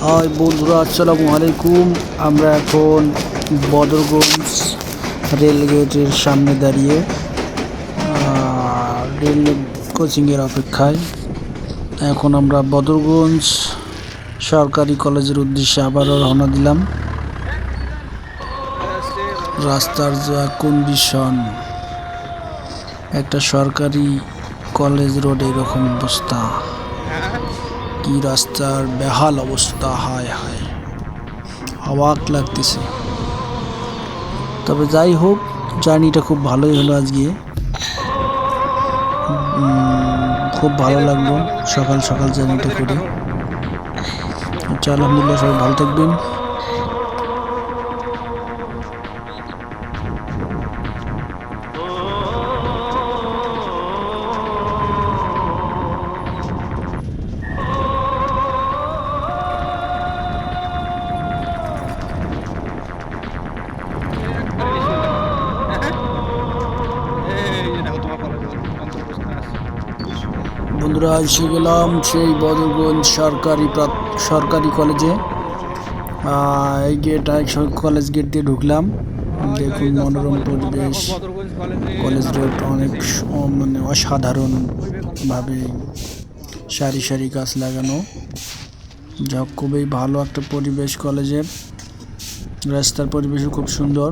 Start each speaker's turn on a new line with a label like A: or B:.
A: High বন্ধুরা, আসসালামু আলাইকুম। আমরা এখন বদরগঞ্জ রেলগেটের সামনে দাঁড়িয়ে রেল কোচিংয়ের অপেক্ষায়। এখন আমরা বদরগঞ্জ সরকারি কলেজের উদ্দেশ্যে আবারও রওনা দিলাম। রাস্তার যা কন্ডিশন, একটা সরকারি কলেজ রোড এরকম অবস্থা, কি রাস্তার বেহাল অবস্থা, হায় হায়, অবাক লাগতেছে। তবে যাই হোক, জার্নিটা খুব ভালোই হলো আজকে। খুব ভালো লাগলো সকাল সকাল জার্নিটা করে। আলহামদুলিল্লাহ, সবাই ভালো থাকবেন। বন্ধুরা, এসে গেলাম সেই বদরগঞ্জ সরকারি কলেজে। এই গেট, কলেজ গেট দিয়ে ঢুকলাম। দেখুন মনোরম পরিবেশ, কলেজ রোড অনেক মানে অসাধারণভাবে সারি সারি গাছ লাগানো। যা খুবই ভালো একটা পরিবেশ কলেজের। রাস্তার পরিবেশও খুব সুন্দর।